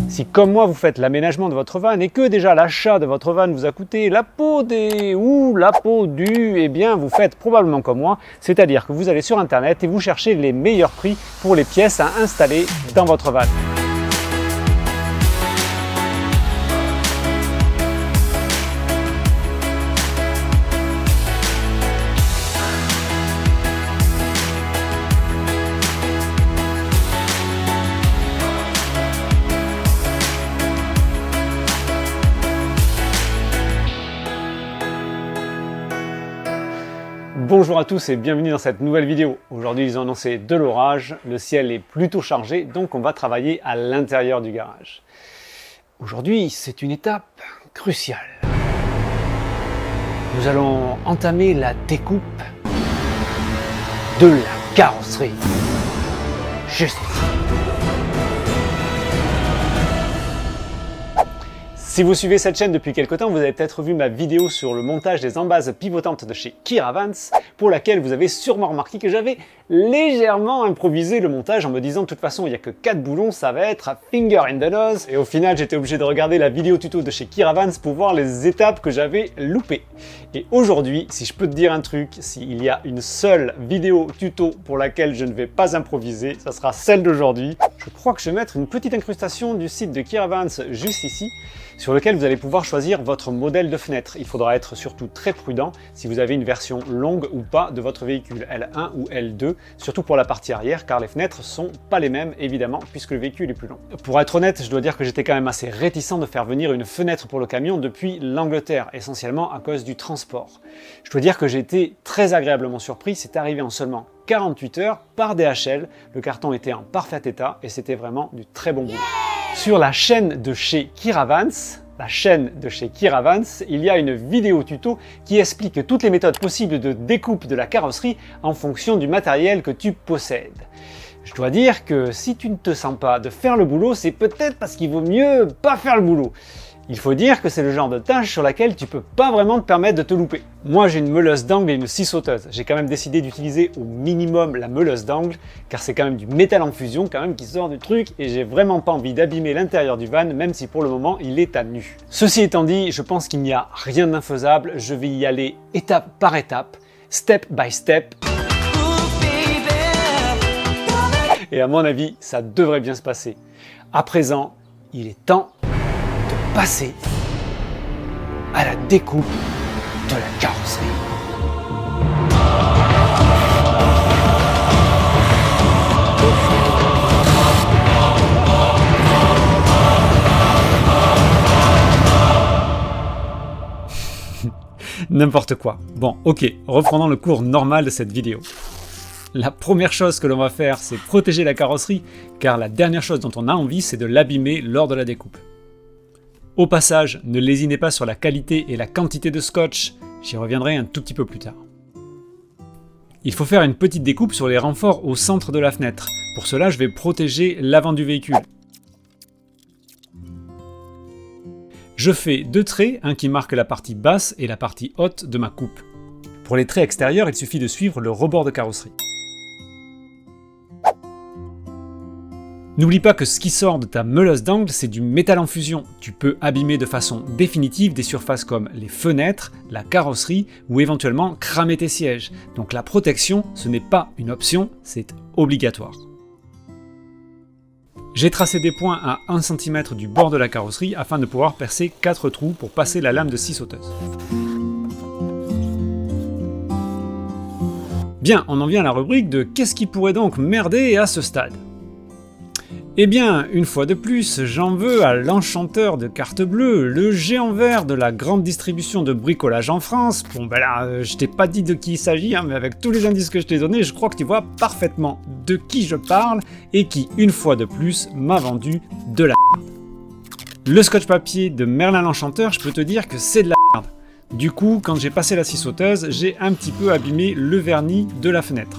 Si comme moi vous faites l'aménagement de votre van et que déjà l'achat de votre van vous a coûté la peau des ou la peau du, eh bien vous faites probablement comme moi, c'est-à-dire que vous allez sur internet et vous cherchez les meilleurs prix pour les pièces à installer dans votre van. Bonjour à tous et bienvenue dans cette nouvelle vidéo. Aujourd'hui ils ont annoncé de l'orage, le ciel est plutôt chargé, donc on va travailler à l'intérieur du garage. Aujourd'hui c'est une étape cruciale. Nous allons entamer la découpe de la carrosserie. Juste ici. Si vous suivez cette chaîne depuis quelque temps, vous avez peut-être vu ma vidéo sur le montage des embases pivotantes de chez Kiravans, pour laquelle vous avez sûrement remarqué que j'avais légèrement improvisé le montage en me disant de toute façon il n'y a que 4 boulons, ça va être à finger in the nose. Et au final j'étais obligé de regarder la vidéo tuto de chez Kiravans pour voir les étapes que j'avais loupées. Et aujourd'hui, si je peux te dire un truc, s'il y a une seule vidéo tuto pour laquelle je ne vais pas improviser, ça sera celle d'aujourd'hui. Je crois que je vais mettre une petite incrustation du site de Kiravans juste ici, sur lequel vous allez pouvoir choisir votre modèle de fenêtre. Il faudra être surtout très prudent si vous avez une version longue ou pas de votre véhicule, L1 ou L2, surtout pour la partie arrière, car les fenêtres sont pas les mêmes évidemment, puisque le véhicule est plus long. Pour être honnête, je dois dire que j'étais quand même assez réticent de faire venir une fenêtre pour le camion depuis l'Angleterre, essentiellement à cause du transport. Je dois dire que j'ai été très agréablement surpris, c'est arrivé en seulement 48 heures par DHL, le carton était en parfait état et c'était vraiment du très bon boulot. Sur la chaîne de chez Kiravans, il y a une vidéo tuto qui explique toutes les méthodes possibles de découpe de la carrosserie en fonction du matériel que tu possèdes. Je dois dire que si tu ne te sens pas de faire le boulot, c'est peut-être parce qu'il vaut mieux pas faire le boulot. Il faut dire que c'est le genre de tâche sur laquelle tu peux pas vraiment te permettre de te louper. Moi j'ai une meuleuse d'angle et une scie sauteuse. J'ai quand même décidé d'utiliser au minimum la meuleuse d'angle car c'est quand même du métal en fusion quand même qui sort du truc et j'ai vraiment pas envie d'abîmer l'intérieur du van même si pour le moment il est à nu. Ceci étant dit, je pense qu'il n'y a rien d'infaisable. Je vais y aller étape par étape, step by step. Et à mon avis, ça devrait bien se passer. À présent, il est temps de passer à la découpe de la carrosserie. N'importe quoi. Bon, ok, reprenons le cours normal de cette vidéo. La première chose que l'on va faire, c'est protéger la carrosserie, car la dernière chose dont on a envie, c'est de l'abîmer lors de la découpe. Au passage, ne lésinez pas sur la qualité et la quantité de scotch, j'y reviendrai un tout petit peu plus tard. Il faut faire une petite découpe sur les renforts au centre de la fenêtre. Pour cela, je vais protéger l'avant du véhicule. Je fais 2 traits, un qui marque la partie basse et la partie haute de ma coupe. Pour les traits extérieurs, il suffit de suivre le rebord de carrosserie. N'oublie pas que ce qui sort de ta meuleuse d'angle, c'est du métal en fusion. Tu peux abîmer de façon définitive des surfaces comme les fenêtres, la carrosserie ou éventuellement cramer tes sièges. Donc la protection, ce n'est pas une option, c'est obligatoire. J'ai tracé des points à 1 cm du bord de la carrosserie afin de pouvoir percer 4 trous pour passer la lame de scie sauteuse. Bien, on en vient à la rubrique de qu'est-ce qui pourrait donc merder à ce stade ? Eh bien, une fois de plus, j'en veux à l'enchanteur de carte bleue, le géant vert de la grande distribution de bricolage en France. Bon ben là, je t'ai pas dit de qui il s'agit, mais avec tous les indices que je t'ai donnés, je crois que tu vois parfaitement de qui je parle et qui, une fois de plus, m'a vendu de la merde. Le scotch papier de Merlin l'Enchanteur, je peux te dire que c'est de la merde. Du coup, quand j'ai passé la scie sauteuse, j'ai un petit peu abîmé le vernis de la fenêtre.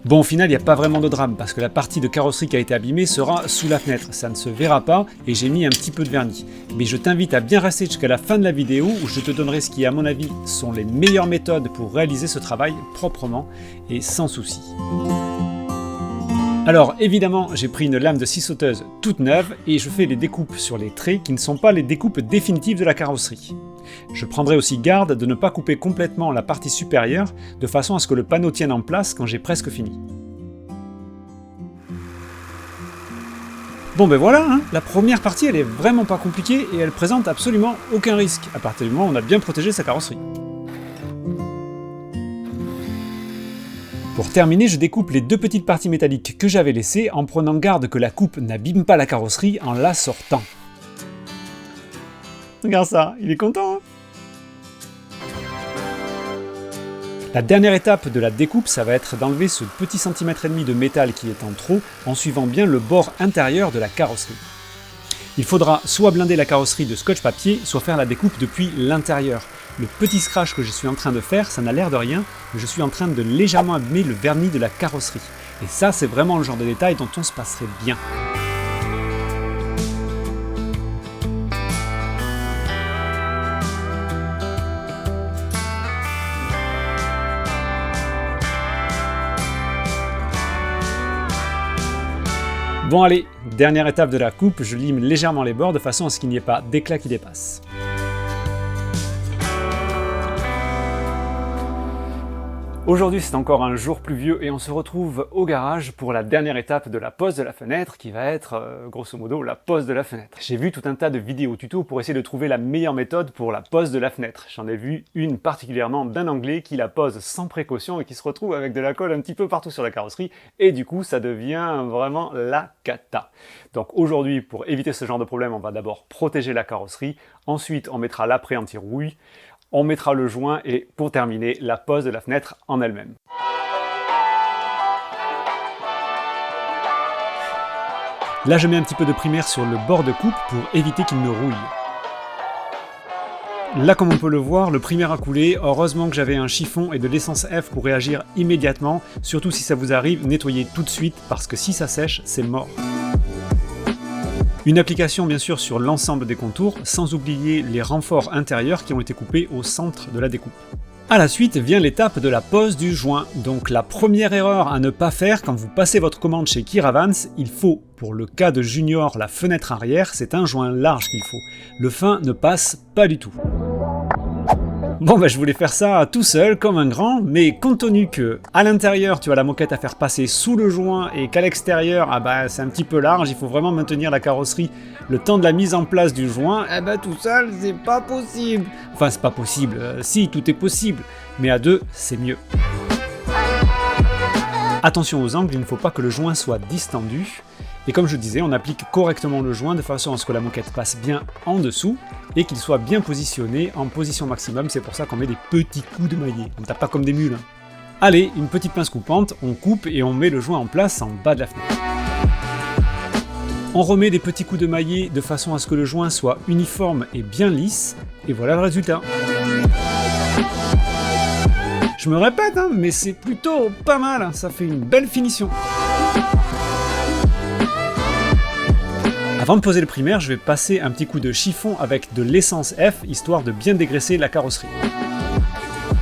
Bon, au final, il n'y a pas vraiment de drame, parce que la partie de carrosserie qui a été abîmée sera sous la fenêtre. Ça ne se verra pas, et j'ai mis un petit peu de vernis. Mais je t'invite à bien rester jusqu'à la fin de la vidéo, où je te donnerai ce qui, à mon avis, sont les meilleures méthodes pour réaliser ce travail proprement et sans souci. Alors évidemment, j'ai pris une lame de scie sauteuse toute neuve et je fais les découpes sur les traits qui ne sont pas les découpes définitives de la carrosserie. Je prendrai aussi garde de ne pas couper complètement la partie supérieure de façon à ce que le panneau tienne en place quand j'ai presque fini. Bon ben voilà, hein, la première partie elle est vraiment pas compliquée et elle présente absolument aucun risque, à partir du moment où on a bien protégé sa carrosserie. Pour terminer, je découpe les deux petites parties métalliques que j'avais laissées en prenant garde que la coupe n'abîme pas la carrosserie en la sortant. Regarde ça, il est content, hein. La dernière étape de la découpe, ça va être d'enlever ce petit centimètre et demi de métal qui est en trop en suivant bien le bord intérieur de la carrosserie. Il faudra soit blinder la carrosserie de scotch papier, soit faire la découpe depuis l'intérieur. Le petit scratch que je suis en train de faire, ça n'a l'air de rien, mais je suis en train de légèrement abîmer le vernis de la carrosserie. Et ça, c'est vraiment le genre de détail dont on se passerait bien. Bon allez, dernière étape de la coupe, je lime légèrement les bords de façon à ce qu'il n'y ait pas d'éclat qui dépasse. Aujourd'hui c'est encore un jour pluvieux et on se retrouve au garage pour la dernière étape de la pose de la fenêtre qui va être grosso modo la pose de la fenêtre. J'ai vu tout un tas de vidéos tuto pour essayer de trouver la meilleure méthode pour la pose de la fenêtre. J'en ai vu une particulièrement d'un Anglais qui la pose sans précaution et qui se retrouve avec de la colle un petit peu partout sur la carrosserie et du coup ça devient vraiment la cata. Donc aujourd'hui pour éviter ce genre de problème on va d'abord protéger la carrosserie, ensuite on mettra l'apprêt anti-rouille, on mettra le joint et pour terminer, la pose de la fenêtre en elle-même. Là je mets un petit peu de primaire sur le bord de coupe pour éviter qu'il ne rouille. Là comme on peut le voir, le primaire a coulé, heureusement que j'avais un chiffon et de l'essence F pour réagir immédiatement, surtout si ça vous arrive, nettoyez tout de suite parce que si ça sèche, c'est mort. Une application bien sûr sur l'ensemble des contours, sans oublier les renforts intérieurs qui ont été coupés au centre de la découpe. A la suite vient l'étape de la pose du joint. Donc la première erreur à ne pas faire quand vous passez votre commande chez Kiravans, il faut, pour le cas de Junior, la fenêtre arrière, c'est un joint large qu'il faut. Le fin ne passe pas du tout. Bon bah je voulais faire ça tout seul comme un grand, mais compte tenu que à l'intérieur tu as la moquette à faire passer sous le joint et qu'à l'extérieur c'est un petit peu large, il faut vraiment maintenir la carrosserie le temps de la mise en place du joint, tout seul c'est pas possible. Enfin c'est pas possible, si tout est possible, mais à deux c'est mieux. Attention aux angles, il ne faut pas que le joint soit distendu. Et comme je disais, on applique correctement le joint de façon à ce que la moquette passe bien en dessous et qu'il soit bien positionné en position maximum. C'est pour ça qu'on met des petits coups de maillet. On ne tape pas comme des mules. Allez, une petite pince coupante, on coupe et on met le joint en place en bas de la fenêtre. On remet des petits coups de maillet de façon à ce que le joint soit uniforme et bien lisse. Et voilà le résultat. Je me répète, mais c'est plutôt pas mal. Ça fait une belle finition. Avant de poser le primaire, je vais passer un petit coup de chiffon avec de l'essence F, histoire de bien dégraisser la carrosserie.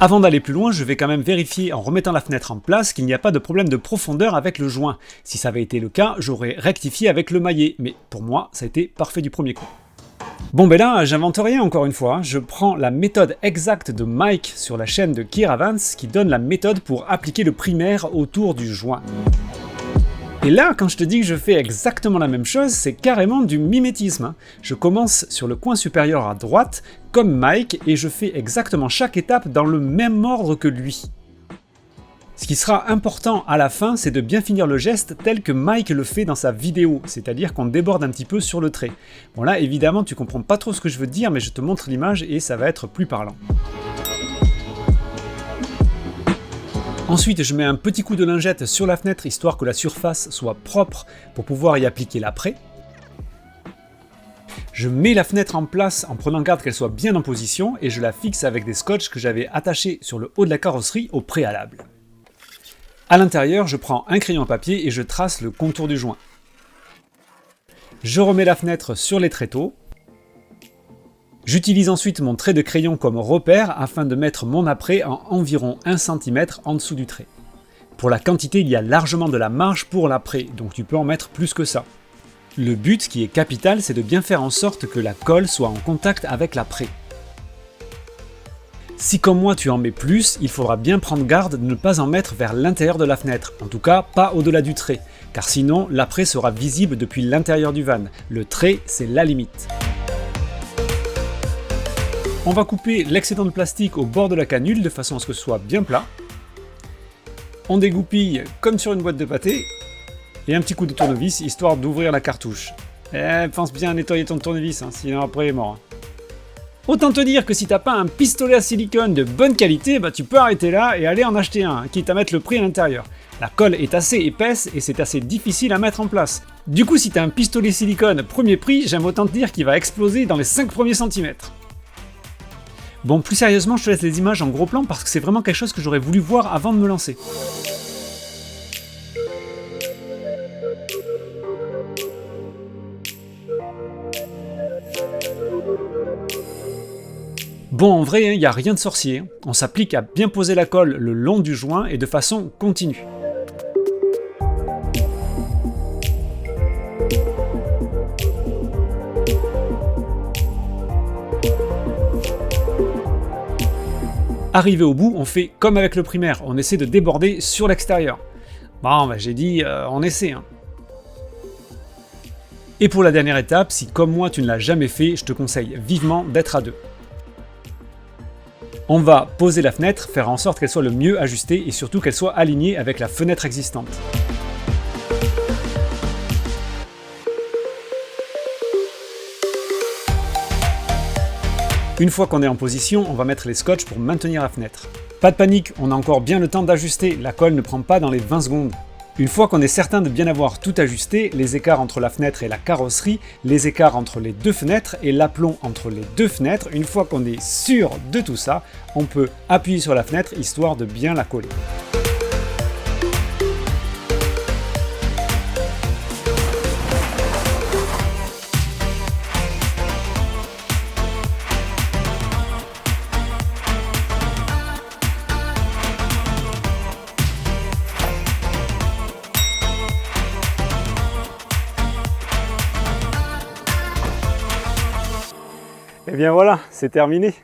Avant d'aller plus loin, je vais quand même vérifier en remettant la fenêtre en place qu'il n'y a pas de problème de profondeur avec le joint. Si ça avait été le cas, j'aurais rectifié avec le maillet, mais pour moi, ça a été parfait du premier coup. Bon ben là, j'invente rien encore une fois, je prends la méthode exacte de Mike sur la chaîne de Kiravans qui donne la méthode pour appliquer le primaire autour du joint. Et là, quand je te dis que je fais exactement la même chose, c'est carrément du mimétisme. Je commence sur le coin supérieur à droite, comme Mike, et je fais exactement chaque étape dans le même ordre que lui. Ce qui sera important à la fin, c'est de bien finir le geste tel que Mike le fait dans sa vidéo, c'est-à-dire qu'on déborde un petit peu sur le trait. Bon là, évidemment, tu comprends pas trop ce que je veux dire, mais je te montre l'image et ça va être plus parlant. Ensuite, je mets un petit coup de lingette sur la fenêtre, histoire que la surface soit propre pour pouvoir y appliquer l'apprêt. Je mets la fenêtre en place en prenant garde qu'elle soit bien en position et je la fixe avec des scotch que j'avais attachés sur le haut de la carrosserie au préalable. À l'intérieur, je prends un crayon à papier et je trace le contour du joint. Je remets la fenêtre sur les tréteaux. J'utilise ensuite mon trait de crayon comme repère afin de mettre mon apprêt en environ 1 cm en dessous du trait. Pour la quantité, il y a largement de la marge pour l'après, donc tu peux en mettre plus que ça. Le but, qui est capital, c'est de bien faire en sorte que la colle soit en contact avec l'après. Si comme moi tu en mets plus, il faudra bien prendre garde de ne pas en mettre vers l'intérieur de la fenêtre, en tout cas pas au-delà du trait, car sinon l'après sera visible depuis l'intérieur du van. Le trait, c'est la limite. On va couper l'excédent de plastique au bord de la canule de façon à ce que ce soit bien plat. On dégoupille comme sur une boîte de pâté, et un petit coup de tournevis histoire d'ouvrir la cartouche. Pense bien à nettoyer ton tournevis, sinon après il est mort. Autant te dire que si t'as pas un pistolet à silicone de bonne qualité, tu peux arrêter là et aller en acheter un, quitte à mettre le prix à l'intérieur. La colle est assez épaisse et c'est assez difficile à mettre en place. Du coup, si t'as un pistolet silicone premier prix, j'aime autant te dire qu'il va exploser dans les 5 premiers centimètres. Bon, plus sérieusement, je te laisse les images en gros plan parce que c'est vraiment quelque chose que j'aurais voulu voir avant de me lancer. Bon, en vrai, il n'y a rien de sorcier. On s'applique à bien poser la colle le long du joint et de façon continue. Arrivé au bout, on fait comme avec le primaire, on essaie de déborder sur l'extérieur. Bon, j'ai dit, on essaie. Et pour la dernière étape, si comme moi tu ne l'as jamais fait, je te conseille vivement d'être à deux. On va poser la fenêtre, faire en sorte qu'elle soit le mieux ajustée et surtout qu'elle soit alignée avec la fenêtre existante. Une fois qu'on est en position, on va mettre les scotch pour maintenir la fenêtre. Pas de panique, on a encore bien le temps d'ajuster, la colle ne prend pas dans les 20 secondes. Une fois qu'on est certain de bien avoir tout ajusté, les écarts entre la fenêtre et la carrosserie, les écarts entre les deux fenêtres et l'aplomb entre les deux fenêtres, une fois qu'on est sûr de tout ça, on peut appuyer sur la fenêtre histoire de bien la coller. Et bien voilà, c'est terminé.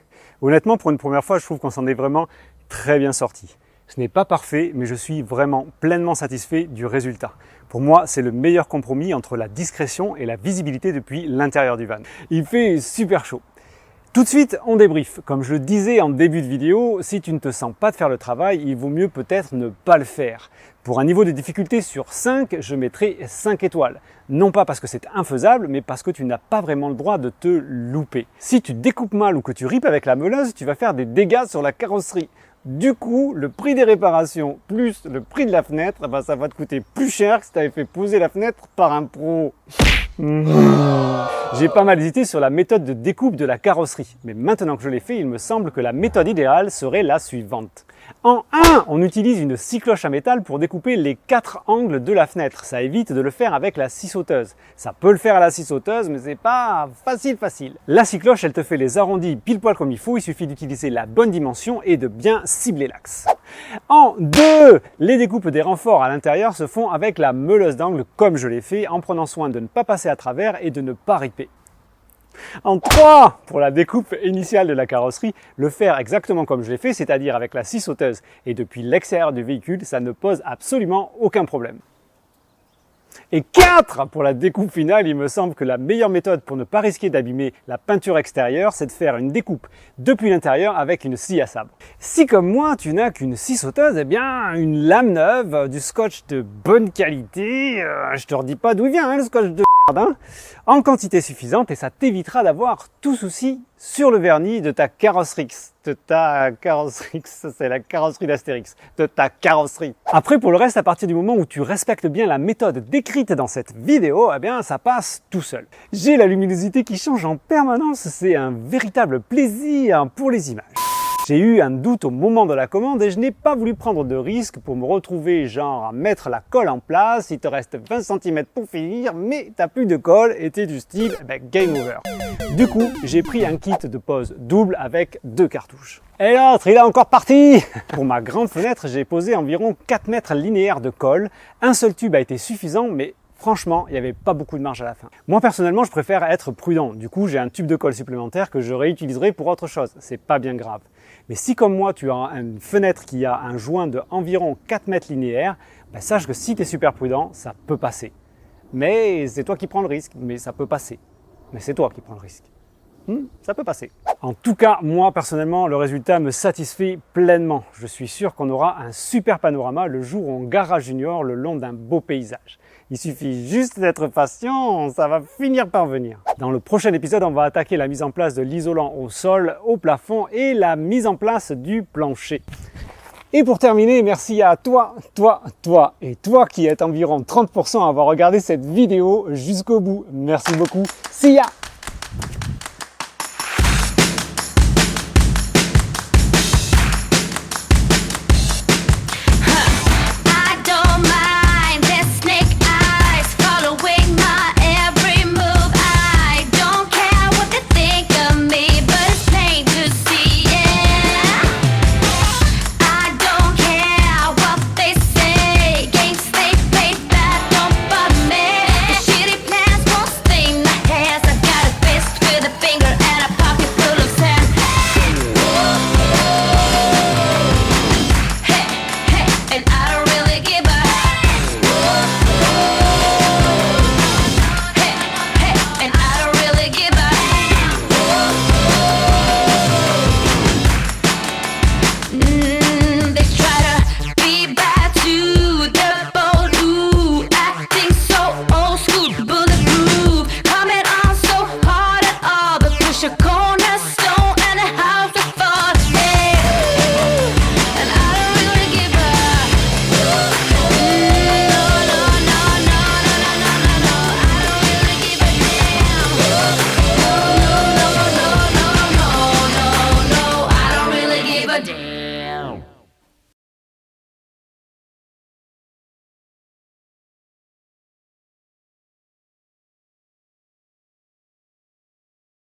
Honnêtement, pour une première fois, je trouve qu'on s'en est vraiment très bien sorti. Ce n'est pas parfait, mais je suis vraiment pleinement satisfait du résultat. Pour moi, c'est le meilleur compromis entre la discrétion et la visibilité depuis l'intérieur du van. Il fait super chaud. Tout de suite, on débrief. Comme je le disais en début de vidéo, si tu ne te sens pas de faire le travail, il vaut mieux peut-être ne pas le faire. Pour un niveau de difficulté sur 5, je mettrai 5 étoiles. Non pas parce que c'est infaisable, mais parce que tu n'as pas vraiment le droit de te louper. Si tu découpes mal ou que tu ripes avec la meuleuse, tu vas faire des dégâts sur la carrosserie. Du coup, le prix des réparations plus le prix de la fenêtre, ça va te coûter plus cher que si tu avais fait poser la fenêtre par un pro. J'ai pas mal hésité sur la méthode de découpe de la carrosserie, mais maintenant que je l'ai fait, il me semble que la méthode idéale serait la suivante. En 1, on utilise une scie cloche à métal pour découper les 4 angles de la fenêtre. Ça évite de le faire avec la scie sauteuse. Ça peut le faire à la scie sauteuse, mais c'est pas facile. La scie cloche, elle te fait les arrondis pile poil comme il faut. Il suffit d'utiliser la bonne dimension et de bien cibler l'axe. En 2, les découpes des renforts à l'intérieur se font avec la meuleuse d'angle comme je l'ai fait, en prenant soin de ne pas passer à travers et de ne pas riper. En 3, pour la découpe initiale de la carrosserie, le faire exactement comme je l'ai fait, c'est-à-dire avec la scie sauteuse. Et depuis l'extérieur du véhicule, ça ne pose absolument aucun problème. Et 4, pour la découpe finale, il me semble que la meilleure méthode pour ne pas risquer d'abîmer la peinture extérieure, c'est de faire une découpe depuis l'intérieur avec une scie à sabre. Si comme moi, tu n'as qu'une scie sauteuse, eh bien, une lame neuve, du scotch de bonne qualité, je te redis pas d'où il vient, le scotch de merde, en quantité suffisante, et ça t'évitera d'avoir tout souci sur le vernis de ta carrosserie. C'est la carrosserie d'Astérix, de ta carrosserie. Après, pour le reste, à partir du moment où tu respectes bien la méthode décrite dans cette vidéo, eh bien, ça passe tout seul. J'ai la luminosité qui change en permanence, c'est un véritable plaisir pour les images. J'ai eu un doute au moment de la commande et je n'ai pas voulu prendre de risque pour me retrouver genre à mettre la colle en place, il te reste 20 cm pour finir, mais t'as plus de colle et t'es du style game over. Du coup, j'ai pris un kit de pose double avec 2 cartouches. Et l'autre, il est encore parti! Pour ma grande fenêtre, j'ai posé environ 4 mètres linéaires de colle. Un seul tube a été suffisant, mais franchement, il n'y avait pas beaucoup de marge à la fin. Moi, personnellement, je préfère être prudent. Du coup, j'ai un tube de colle supplémentaire que je réutiliserai pour autre chose. C'est pas bien grave. Mais si, comme moi, tu as une fenêtre qui a un joint de environ 4 mètres linéaires, sache que si tu es super prudent, ça peut passer. Mais c'est toi qui prends le risque, mais ça peut passer. Mais c'est toi qui prends le risque. Ça peut passer. En tout cas, moi personnellement, le résultat me satisfait pleinement. Je suis sûr qu'on aura un super panorama le jour où on garera Junior le long d'un beau paysage. Il suffit juste d'être patient, ça va finir par venir. Dans le prochain épisode, on va attaquer la mise en place de l'isolant au sol, au plafond et la mise en place du plancher. Et pour terminer, merci à toi et toi qui êtes environ 30% à avoir regardé cette vidéo jusqu'au bout. Merci beaucoup. See ya!